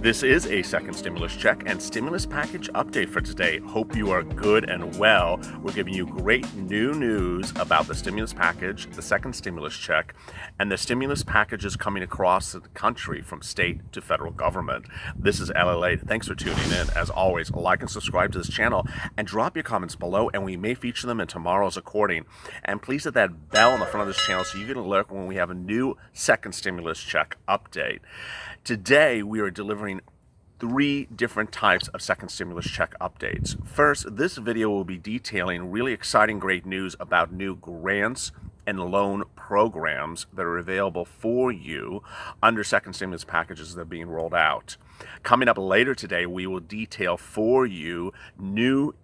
This is a second stimulus check and stimulus package update for today. Hope you are good and well. We're giving you great new news about the stimulus package, the second stimulus check, and the stimulus packages coming across the country from state to federal government. This is LALATE. Thanks for tuning in. As always, like and subscribe to this channel and drop your comments below, and we may feature them in tomorrow's recording. And please hit that bell on the front of this channel so you get an alert when we have a new second stimulus check update. Today, we are delivering 3 different types of second stimulus check updates. First, this video will be detailing really exciting, great news about new grants and loan programs that are available for you under second stimulus packages that are being rolled out. Coming up later today, we will detail for you new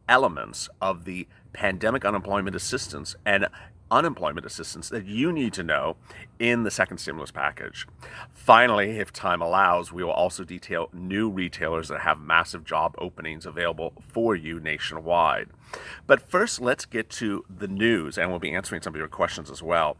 elements of the pandemic unemployment assistance and unemployment assistance that you need to know in the second stimulus package. Finally, if time allows, we will also detail new retailers that have massive job openings available for you nationwide. But first, let's get to the news, and we'll be answering some of your questions as well.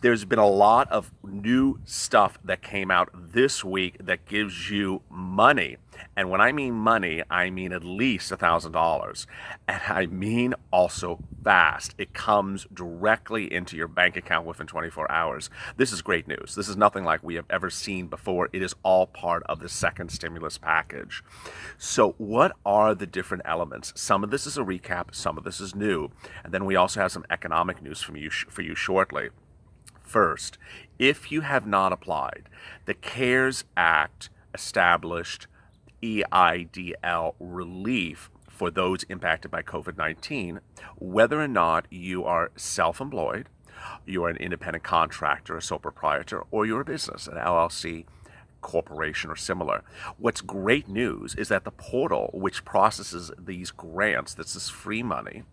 There's been a lot of new stuff that came out this week that gives you money. And when I mean money, I mean at least $1,000. And I mean also fast. It comes directly into your bank account within 24 hours. This is great news. This is nothing like we have ever seen before. It is all part of the second stimulus package. So what are the different elements? Some of this is a recap. Some of this is new. And then we also have some economic news for you shortly. First, if you have not applied, the CARES Act established EIDL relief for those impacted by COVID-19, whether or not you are self-employed, you are an independent contractor, a sole proprietor, or you're a business, an LLC, corporation, or similar. What's great news is that the portal which processes these grants, this is free money,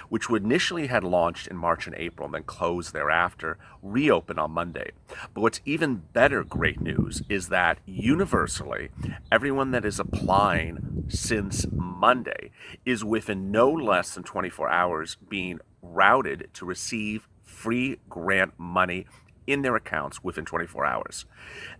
which initially had launched in March and April and then closed thereafter, reopened on Monday. But what's even better great news is that universally, everyone that is applying since Monday is within no less than 24 hours being routed to receive free grant money in their accounts within 24 hours.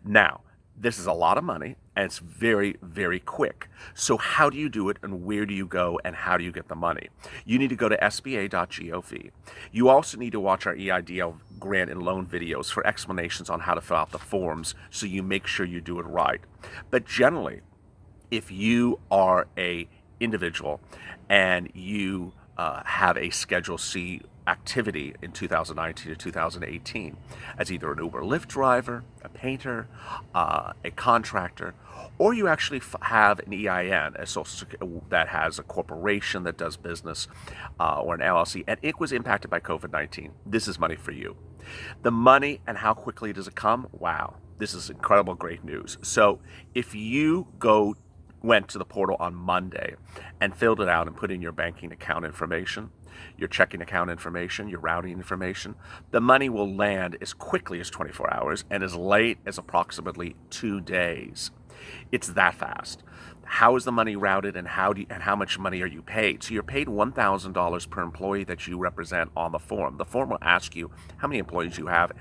Now, this is a lot of money, and it's very, very quick. So how do you do it, and where do you go, and how do you get the money? You need to go to sba.gov. You also need to watch our EIDL grant and loan videos for explanations on how to fill out the forms so you make sure you do it right. But generally, if you are a individual and you have a Schedule C activity in 2019 to 2018 as either an Uber Lyft driver, a painter, a contractor, or you actually have an EIN, a that has a corporation that does business, or an LLC, and it was impacted by COVID-19, this is money for you. The money and how quickly does it come? Wow, this is incredible, great news. So if you went to the portal on Monday and filled it out and put in your banking account information, your checking account information, your routing information, the money will land as quickly as 24 hours and as late as approximately 2 days. It's that fast. How is the money routed, and how much money are you paid? So you're paid $1,000 per employee that you represent on the form. The form will ask you how many employees you have,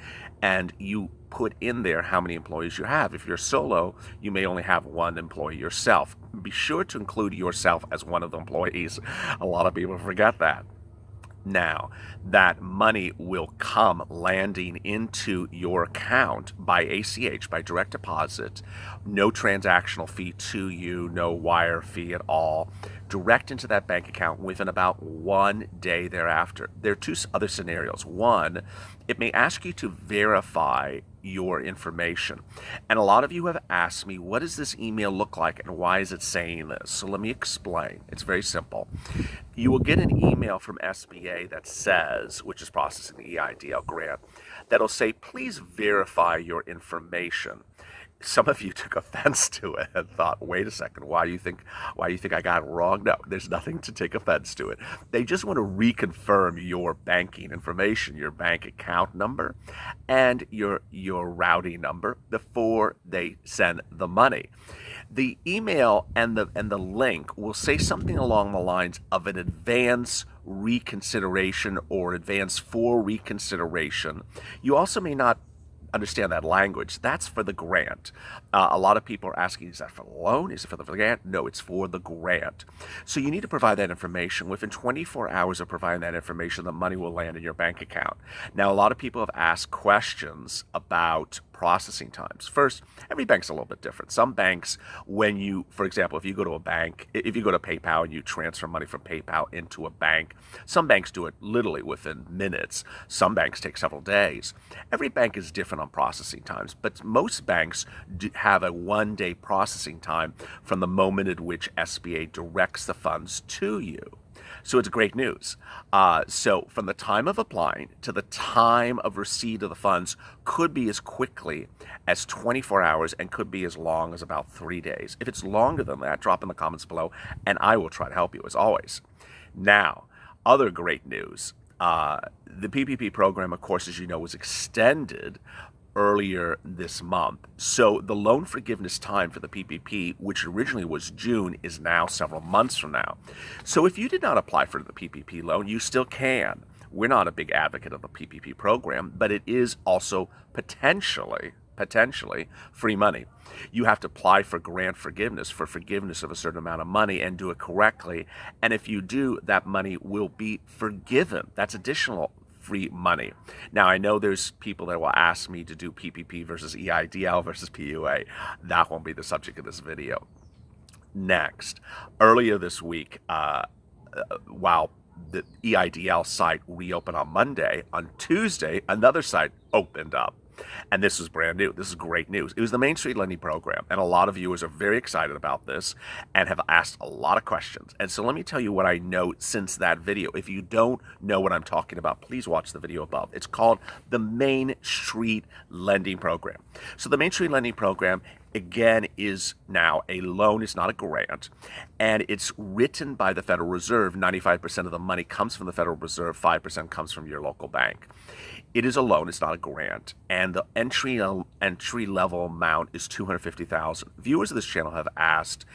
and you put in there how many employees you have. If you're solo, you may only have 1 employee yourself. Be sure to include yourself as one of the employees. A lot of people forget that. Now, that money will come landing into your account by ACH, by direct deposit, no transactional fee to you, no wire fee at all, direct into that bank account within about 1 day thereafter. There are 2 other scenarios. One, it may ask you to verify your information. And a lot of you have asked me, what does this email look like and why is it saying this? So let me explain. It's very simple. You will get an email from SBA that says, which is processing the EIDL grant, that'll say, please verify your information. Some of you took offense to it and thought, wait a second, why do you think I got it wrong? No, there's nothing to take offense to it. They just want to reconfirm your banking information, your bank account number, and your routing number before they send the money. The email and the link will say something along the lines of an advance reconsideration or advance for reconsideration. You also may not understand that language. That's for the grant. A lot of people are asking, is that for the loan? Is it for the grant? No, it's for the grant. So you need to provide that information. Within 24 hours of providing that information, the money will land in your bank account. Now, a lot of people have asked questions about processing times. First, every bank's a little bit different. Some banks, when you, for example, if you go to a bank, if you go to PayPal and you transfer money from PayPal into a bank, some banks do it literally within minutes. Some banks take several days. Every bank is different on processing times, but most banks have a 1-day processing time from the moment at which SBA directs the funds to you. So it's great news. So from the time of applying to the time of receipt of the funds could be as quickly as 24 hours and could be as long as about 3 days. If it's longer than that, drop in the comments below and I will try to help you as always. Now, other great news. The PPP program, of course, as you know, was extended earlier this month. So the loan forgiveness time for the PPP, which originally was June, is now several months from now. So if you did not apply for the PPP loan, you still can. We're not a big advocate of the PPP program, but it is also potentially free money. You have to apply for grant forgiveness, for forgiveness of a certain amount of money, and do it correctly. And if you do, that money will be forgiven. That's additional free money. Now, I know there's people that will ask me to do PPP versus EIDL versus PUA. That won't be the subject of this video. Next, earlier this week, while the EIDL site reopened on Monday, on Tuesday, another site opened up. And this is brand new. This is great news. It was the Main Street Lending Program, and a lot of viewers are very excited about this and have asked a lot of questions. And so let me tell you what I know since that video. If you don't know what I'm talking about, please watch the video above. It's called the Main Street Lending Program. So the Main Street Lending Program, again, is now a loan. It's not a grant, and it's written by the Federal Reserve. 95% of the money comes from the Federal Reserve, 5% comes from your local bank. It is a loan, it's not a grant, and the entry level amount is $250,000. Viewers of this channel have asked,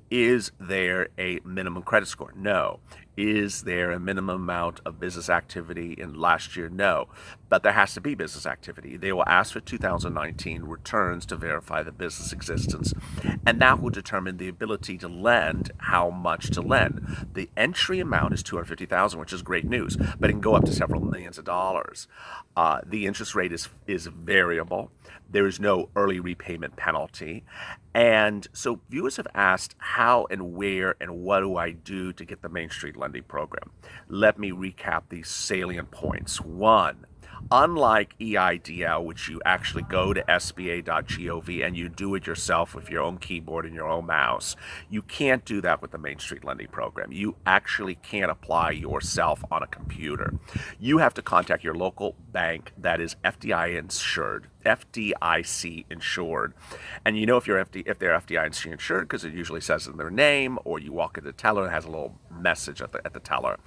is there a minimum credit score? No. Is there a minimum amount of business activity in last year? No. But there has to be business activity. They will ask for 2019 returns to verify the business existence, and that will determine the ability to lend, how much to lend. The entry amount is $250,000, which is great news, but it can go up to several millions of dollars. The interest rate is variable. There is no early repayment penalty. And so viewers have asked how and where and what do I do to get the Main Street Lending Program. Let me recap these salient points. One, unlike EIDL, which you actually go to sba.gov and you do it yourself with your own keyboard and your own mouse, you can't do that with the Main Street Lending Program. You actually can't apply yourself on a computer. You have to contact your local bank that is FDIC insured. And you know if they're FDIC insured because it usually says in their name, or you walk in the teller and it has a little message at the teller.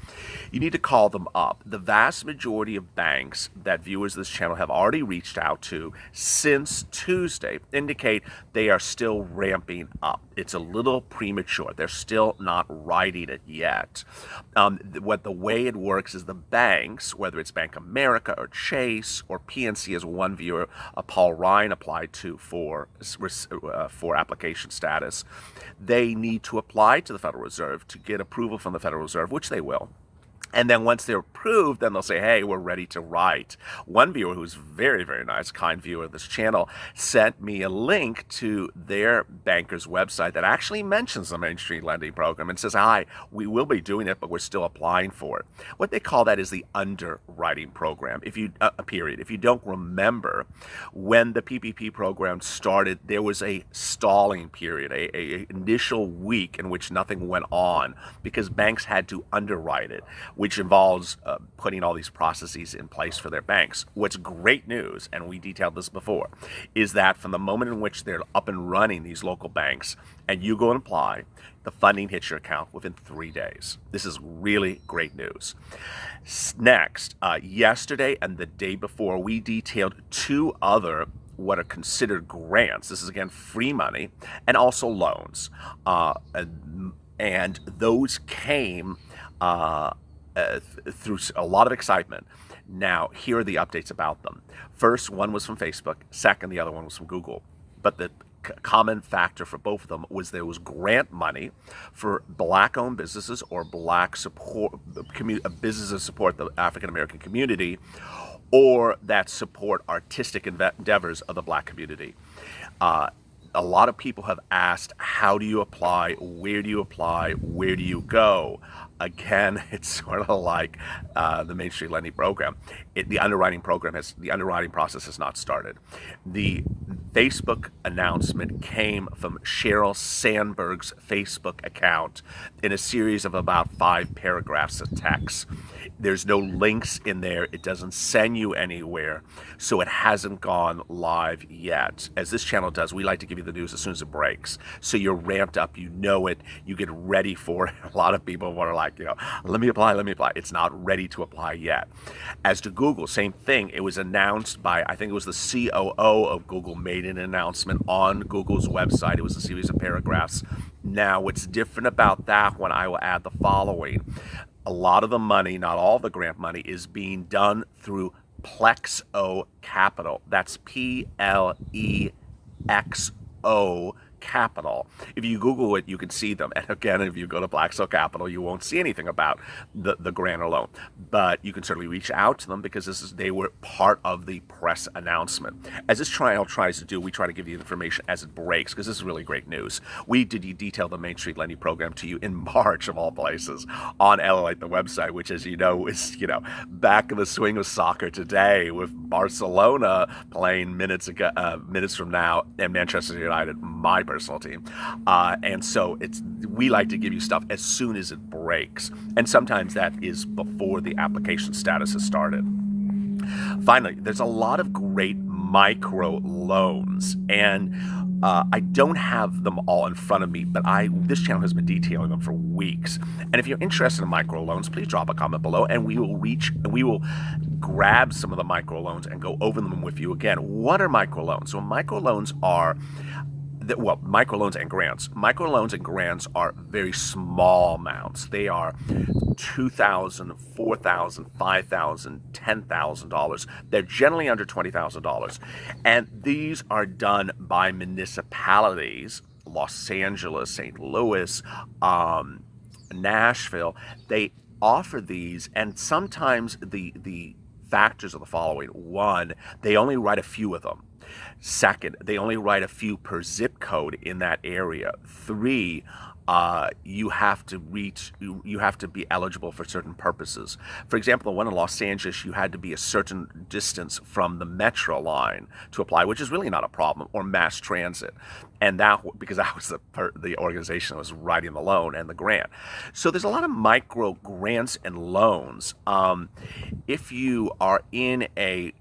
You need to call them up. The vast majority of banks that viewers of this channel have already reached out to since Tuesday indicate they are still ramping up. It's a little premature. They're still not writing it yet. The way it works is the banks, whether it's Bank of America or Chase or PNC, as one viewer, Paul Ryan, applied to for application status, they need to apply to the Federal Reserve to get approval from the Federal Reserve, which they will. And then once they're approved, then they'll say, hey, we're ready to write. One viewer who's very, very nice, kind viewer of this channel, sent me a link to their banker's website that actually mentions the Main Street Lending Program and says, hi, we will be doing it, but we're still applying for it. What they call that is the underwriting program. If you don't remember, when the PPP program started, there was a stalling period, a initial week in which nothing went on because banks had to underwrite it, which involves putting all these processes in place for their banks. What's great news, and we detailed this before, is that from the moment in which they're up and running, these local banks, and you go and apply, the funding hits your account within 3 days. This is really great news. Next, yesterday and the day before, we detailed two other what are considered grants. This is, again, free money and also loans. And those came through a lot of excitement. Now, here are the updates about them. First, one was from Facebook. Second, the other one was from Google. But the common factor for both of them was there was grant money for black-owned businesses or black support businesses support the African American community, or that support artistic endeavors of the black community. A lot of people have asked, how do you apply? Where do you apply? Where do you go? Again, it's sort of like the Main Street lending program. The underwriting process has not started. The Facebook announcement came from Sheryl Sandberg's Facebook account in a series of about 5 paragraphs of text. There's no links in there. It doesn't send you anywhere. So it hasn't gone live yet. As this channel does, we like to give you the news as soon as it breaks. So you're ramped up, you know it, you get ready for it. A lot of people are like, let me apply. It's not ready to apply yet. As to Google, same thing. It was announced by, I think it was the COO of Google made an announcement on Google's website. It was a series of paragraphs. Now, what's different about that one, I will add the following. A lot of the money, not all the grant money, is being done through Plexo Capital. That's Plexo Capital. If you Google it, you can see them. And again, if you go to Plexo Capital, you won't see anything about the grant or loan. But you can certainly reach out to them because they were part of the press announcement. As this trial tries to do, we try to give you information as it breaks because this is really great news. We did detail the Main Street lending program to you in March of all places on LALATE, the website, which, as you know, is back in the swing of soccer today with Barcelona playing minutes from now and Manchester United, my personal team. And so we like to give you stuff as soon as it breaks. And sometimes that is before the application status has started. Finally, there's a lot of great micro loans, and I don't have them all in front of me, but this channel has been detailing them for weeks. And if you're interested in micro loans, please drop a comment below, and we will grab some of the micro loans and go over them with you again. What are micro loans? So micro loans are microloans and grants. Microloans and grants are very small amounts. They are $2,000, $4,000, $5,000, $10,000. They're generally under $20,000. And these are done by municipalities, Los Angeles, St. Louis, Nashville. They offer these, and sometimes the factors are the following. One, they only write a few of them. Second, they only write a few per zip code in that area. Three, you have to be eligible for certain purposes. For example, the one in Los Angeles, you had to be a certain distance from the metro line to apply, which is really not a problem, or mass transit. And because that was the organization that was writing the loan and the grant. So there's a lot of micro grants and loans. If you are in a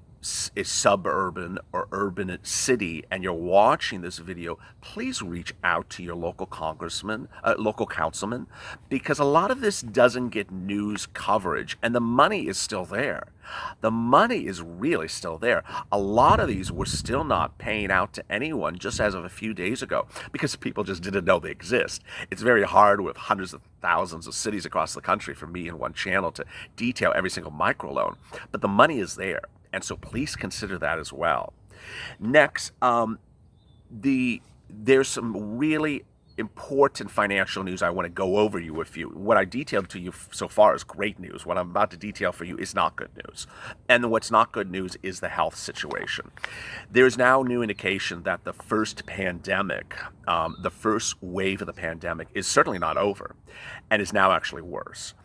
suburban or urban city and you're watching this video, please reach out to your local congressman, local councilman, because a lot of this doesn't get news coverage, and the money is still there. The money is really still there. A lot of these were still not paying out to anyone just as of a few days ago because people just didn't know they exist. It's very hard with hundreds of thousands of cities across the country for me in one channel to detail every single microloan, but the money is there. And so please consider that as well. Next, there's some really important financial news I want to go over with you. What I detailed to you so far is great news. What I'm about to detail for you is not good news. And what's not good news is the health situation. There's now new indication that the first pandemic, the first wave of the pandemic is certainly not over and is now actually worse.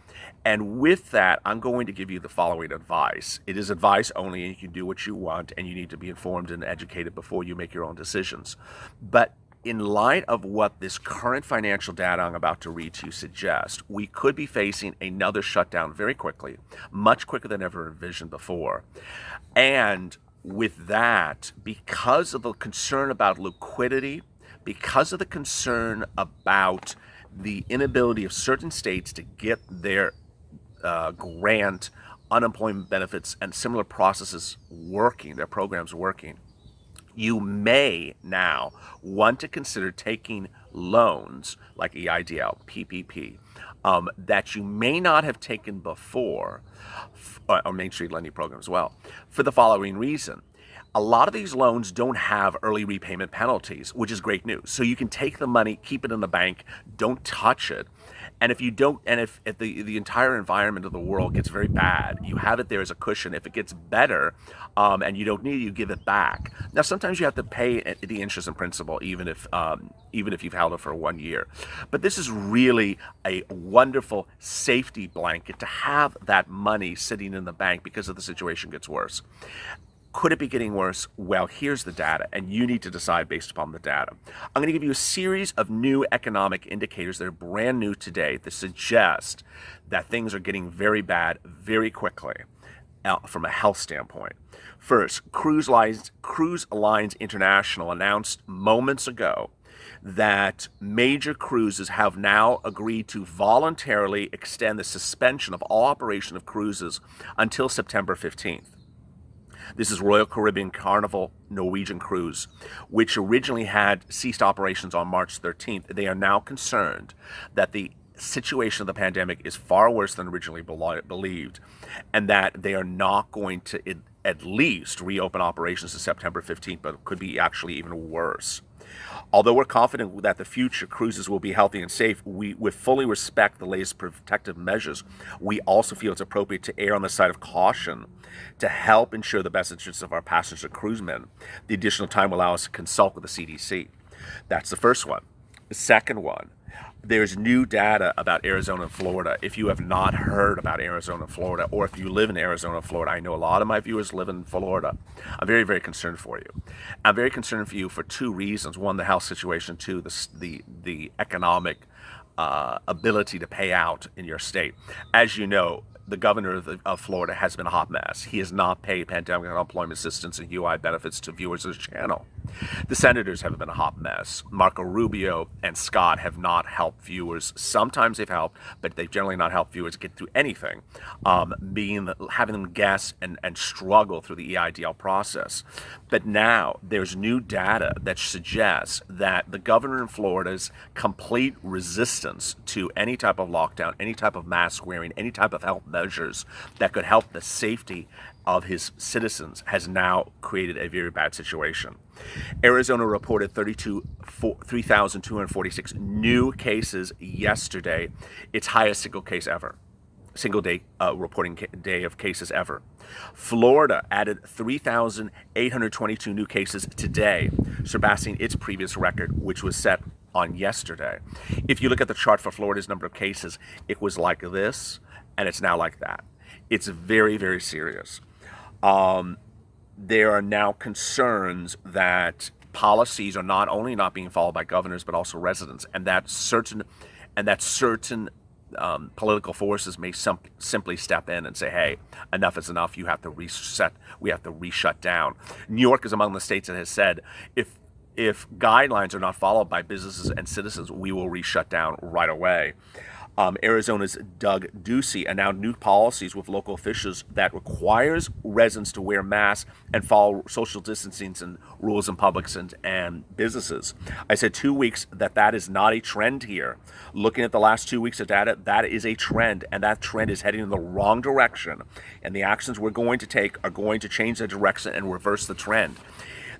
And with that, I'm going to give you the following advice. It is advice only, and you can do what you want, and you need to be informed and educated before you make your own decisions. But in light of what this current financial data I'm about to read to you suggests, we could be facing another shutdown very quickly, much quicker than ever envisioned before. And with that, because of the concern about liquidity, because of the concern about the inability of certain states to get their grant, unemployment benefits, and similar processes working, their programs working, you may now want to consider taking loans like EIDL, PPP, that you may not have taken before, or Main Street lending program as well, for the following reason. A lot of these loans don't have early repayment penalties, which is great news. So you can take the money, keep it in the bank, don't touch it. And if you don't, and if the entire environment of the world gets very bad, you have it there as a cushion. If it gets better, and you don't need it, you give it back. Now, sometimes you have to pay the interest and principal, even if you've held it for 1 year. But this is really a wonderful safety blanket to have that money sitting in the bank because if the situation gets worse. Could it be getting worse? Well, here's the data, and you need to decide based upon the data. I'm going to give you a series of new economic indicators that are brand new today that suggest that things are getting very bad very quickly from a health standpoint. First, Cruise Lines International announced moments ago that major cruises have now agreed to voluntarily extend the suspension of all operation of cruises until September 15th. This is Royal Caribbean Carnival Norwegian Cruise, which originally had ceased operations on March 13th. They are now concerned that the situation of the pandemic is far worse than originally believed, and that they are not going to at least reopen operations on September 15th, but it could be actually even worse. Although we're confident that the future cruises will be healthy and safe, we fully respect the latest protective measures. We also feel it's appropriate to err on the side of caution to help ensure the best interests of our passenger cruisemen. The additional time will allow us to consult with the CDC. That's the first one. The second one, there's new data about Arizona and Florida. If you have not heard about Arizona and Florida, or if you live in Arizona and Florida, I know a lot of my viewers live in Florida. I'm very, very concerned for you. I'm very concerned for you for two reasons. One, the health situation. Two, the economic ability to pay out in your state. As you know, the governor of Florida has been a hot mess. He has not paid pandemic unemployment assistance and UI benefits to viewers of his channel. The senators have been a hot mess. Marco Rubio and Scott have not helped viewers. Sometimes they've helped, but they've generally not helped viewers get through anything, having them guess and struggle through the EIDL process. But now there's new data that suggests that the governor in Florida's complete resistance to any type of lockdown, any type of mask wearing, any type of health measures that could help the safety of his citizens has now created a very bad situation. Arizona reported 3,246 new cases yesterday, its highest single day reporting day of cases ever. Florida added 3,822 new cases today, surpassing its previous record, which was set on yesterday. If you look at the chart for Florida's number of cases, it was like this, and it's now like that. It's very, very serious. There are now concerns that policies are not only not being followed by governors, but also residents, and that certain political forces may simply step in and say, hey, enough is enough. You have to reset. We have to re-shut down. New York is among the states that has said, if guidelines are not followed by businesses and citizens, we will re-shut down right away. Arizona's Doug Ducey announced new policies with local officials that requires residents to wear masks and follow social distancing and rules in publics and businesses. I said 2 weeks that is not a trend here. Looking at the last 2 weeks of data, that is a trend, and that trend is heading in the wrong direction. And the actions we're going to take are going to change the direction and reverse the trend.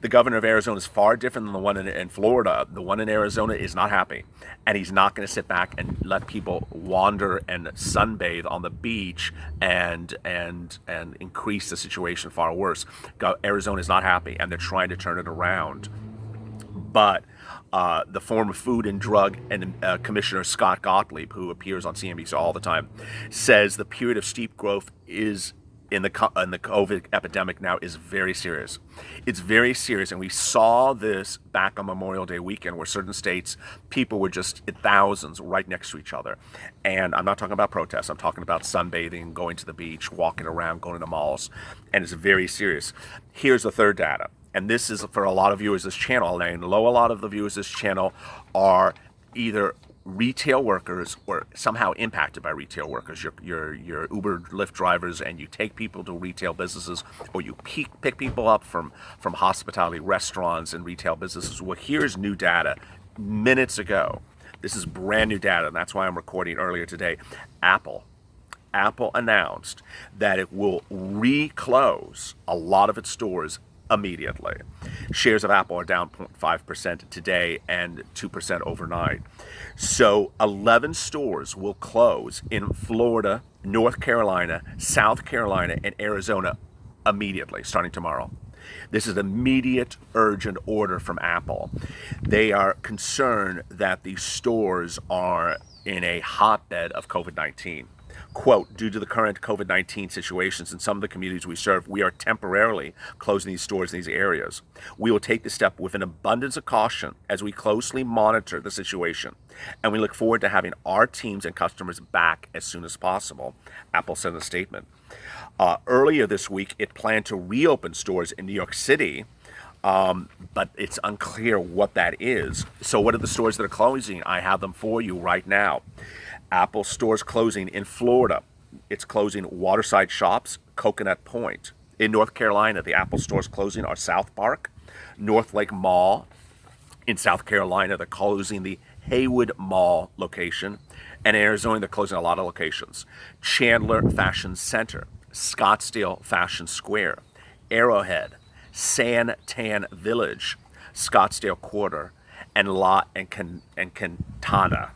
The governor of Arizona is far different than the one in Florida. The one in Arizona is not happy, and he's not going to sit back and let people wander and sunbathe on the beach and increase the situation far worse. Arizona is not happy, and they're trying to turn it around. But the former Food and Drug and Commissioner Scott Gottlieb, who appears on CNBC all the time, says the period of steep growth is in the COVID epidemic now is very serious. It's very serious, and we saw this back on Memorial Day weekend where certain states, people were just in thousands right next to each other. And I'm not talking about protests. I'm talking about sunbathing, going to the beach, walking around, going to malls, and it's very serious. Here's the third data, and this is for a lot of viewers of this channel, and I know a lot of the viewers of this channel are either retail workers or somehow impacted by retail workers, your Uber, Lyft drivers, and you take people to retail businesses, or you pick people up from hospitality, restaurants, and retail businesses. Well, here's new data minutes ago. This is brand new data, and that's why I'm recording earlier today. Apple announced that it will reclose a lot of its stores immediately. Shares of Apple are down 0.5% today and 2% overnight. So 11 stores will close in Florida, North Carolina, South Carolina, and Arizona immediately, starting tomorrow. This is an immediate, urgent order from Apple. They are concerned that these stores are in a hotbed of COVID-19. Quote, due to the current COVID-19 situations in some of the communities we serve, we are temporarily closing these stores in these areas. We will take this step with an abundance of caution as we closely monitor the situation, and we look forward to having our teams and customers back as soon as possible, Apple said in a statement. Earlier this week, it planned to reopen stores in New York City, but it's unclear what that is. So what are the stores that are closing? I have them for you right now. Apple stores closing in Florida. It's closing Waterside Shops, Coconut Point. In North Carolina, the Apple stores closing are South Park, North Lake Mall. In South Carolina, they're closing the Haywood Mall location. And in Arizona, they're closing a lot of locations. Chandler Fashion Center, Scottsdale Fashion Square, Arrowhead, San Tan Village, Scottsdale Quarter, and Quintana.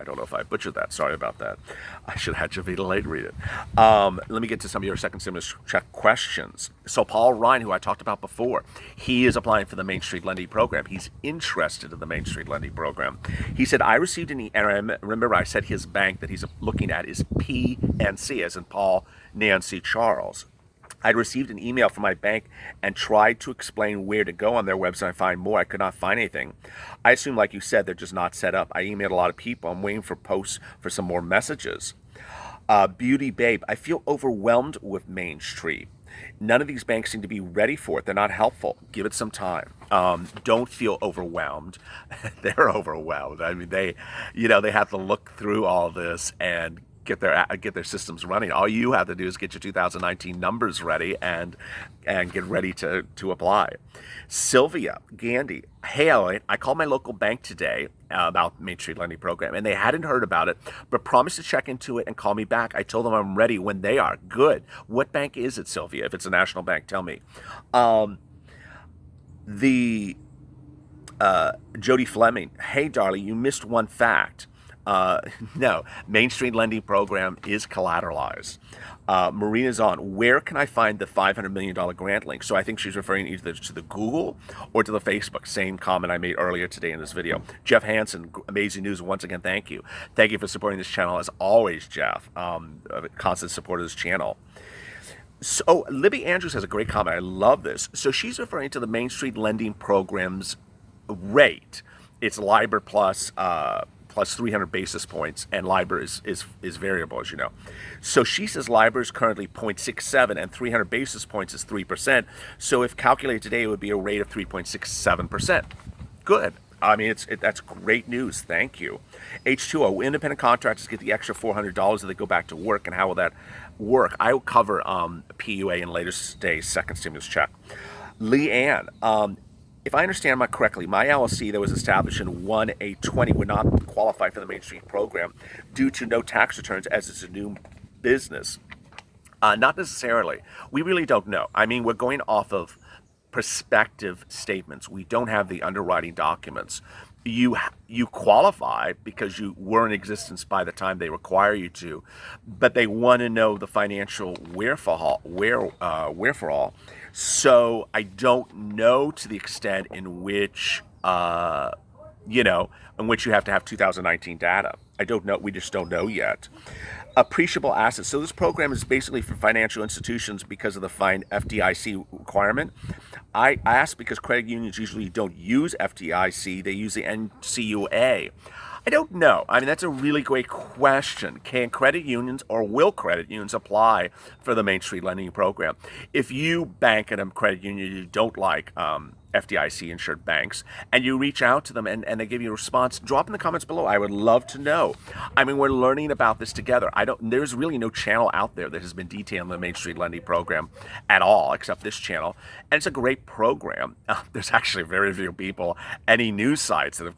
I don't know if I butchered that. Sorry about that. I should have had LALATE read it. Let me get to some of your second stimulus check questions. So Paul Ryan, who I talked about before, he is applying for the Main Street Lending Program. He's interested in the Main Street Lending Program. He said, I received an email, and remember I said his bank that he's looking at is PNC, as in Paul, Nancy, Charles. I'd received an email from my bank and tried to explain where to go on their website and find more. I could not find anything. I assume, like you said, they're just not set up. I emailed a lot of people. I'm waiting for posts for some more messages. Beauty Babe, I feel overwhelmed with Main Street. None of these banks seem to be ready for it. They're not helpful. Give it some time. Don't feel overwhelmed. They're overwhelmed. I mean, they have to look through all this and get their systems running. All you have to do is get your 2019 numbers ready and get ready to apply. Sylvia Gandy, hey LA, I called my local bank today about Main Street Lending Program, and they hadn't heard about it, but promised to check into it and call me back. I told them I'm ready when they are. Good. What bank is it, Sylvia? If it's a national bank, tell me. Jody Fleming, hey darling, you missed one fact. No, Main Street Lending Program is collateralized. Marina's on, where can I find the $500 million grant link? So I think she's referring either to the Google or to the Facebook. Same comment I made earlier today in this video. Jeff Hansen, amazing news. Once again, thank you. Thank you for supporting this channel as always, Jeff. A constant supporter of this channel. So Libby Andrews has a great comment. I love this. So she's referring to the Main Street Lending Program's rate. It's LIBOR plus 300 basis points, and LIBOR is variable, as you know. So she says LIBOR is currently 0.67 and 300 basis points is 3%. So if calculated today, it would be a rate of 3.67%. Good. I mean, that's great news. Thank you. H2O, independent contractors get the extra $400 if they go back to work, and how will that work? I will cover PUA in later today's second stimulus check. Leanne, if I understand correctly, my LLC that was established in 1/8/20 would not qualify for the Main Street Program due to no tax returns as it's a new business. Not necessarily. We really don't know. I mean, we're going off of prospective statements. We don't have the underwriting documents. You qualify because you were in existence by the time they require you to, but they want to know the financial wherefore. So I don't know to the extent in which you have to have 2019 data. I don't know. We just don't know yet. Appreciable assets. So this program is basically for financial institutions because of the fine FDIC requirement. I ask because credit unions usually don't use FDIC. They use the NCUA. I don't know. I mean, that's a really great question. Can credit unions or will credit unions apply for the Main Street Lending Program? If you bank at a credit union you don't like, FDIC insured banks, and you reach out to them and they give you a response. Drop in the comments below. I would love to know. I mean, we're learning about this together. There's really no channel out there that has been detailing the Main Street Lending program at all, except this channel. And it's a great program. There's actually very few people, any news sites that have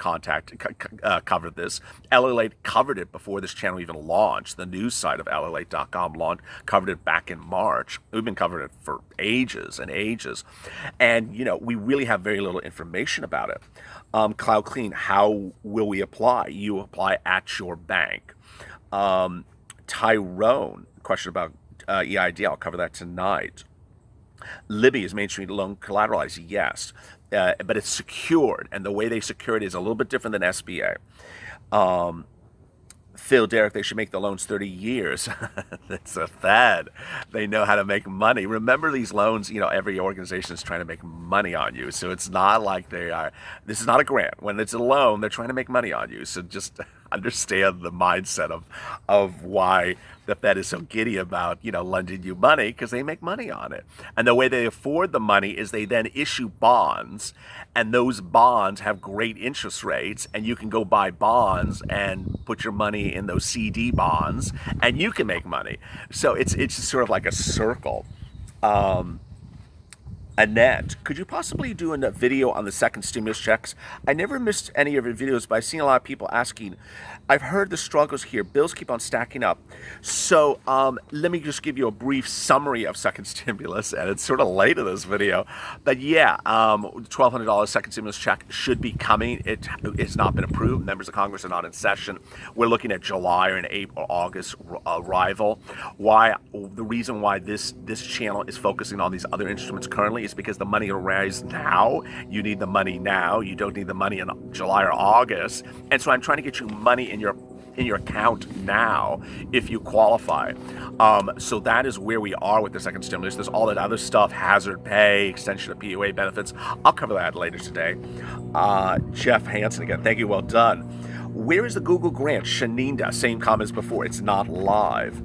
covered this. LALATE covered it before this channel even launched. The news site of LALATE.com covered it back in March. We've been covering it for ages and ages. And, we really have very little information about it. Cloud Clean, how will we apply? You apply at your bank. Tyrone, question about EID, I'll cover that tonight. Libby, is Main Street loan collateralized? Yes, but it's secured, and the way they secure it is a little bit different than SBA. Phil, Derek, they should make the loans 30 years. It's a fad. They know how to make money. Remember these loans, every organization is trying to make money on you. So it's not like this is not a grant. When it's a loan, they're trying to make money on you. So just understand the mindset of why the Fed is so giddy about, lending you money, because they make money on it. And the way they afford the money is they then issue bonds, and those bonds have great interest rates, and you can go buy bonds and put your money in those CD bonds, and you can make money. So it's just sort of like a circle. Annette, could you possibly do a video on the second stimulus checks? I never missed any of your videos, but I've seen a lot of people asking. I've heard the struggles here. Bills keep on stacking up. So let me just give you a brief summary of second stimulus, and it's sort of late in this video. But yeah, $1,200 second stimulus check should be coming. It has not been approved. Members of Congress are not in session. We're looking at July or an April, August arrival. The reason why this channel is focusing on these other instruments currently is because the money will rise now. You need the money now. You don't need the money in July or August. And so I'm trying to get you money in your account now if you qualify. So that is where we are with the second stimulus. There's all that other stuff, hazard pay, extension of PUA benefits. I'll cover that later today. Jeff Hansen again, thank you, well done. Where is the Google grant? Shaninda, same comments before. It's not live.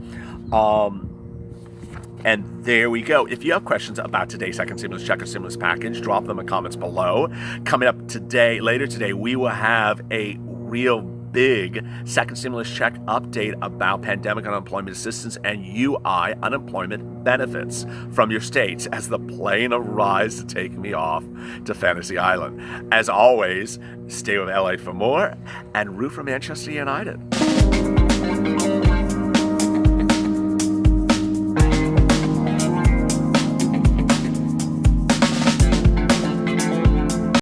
And there we go. If you have questions about today's second stimulus check or stimulus package, drop them in comments below. Coming up later today, we will have a real big second stimulus check update about pandemic unemployment assistance and UI unemployment benefits from your states as the plane arrives to take me off to Fantasy Island. As always, stay with LA for more and root for Manchester United.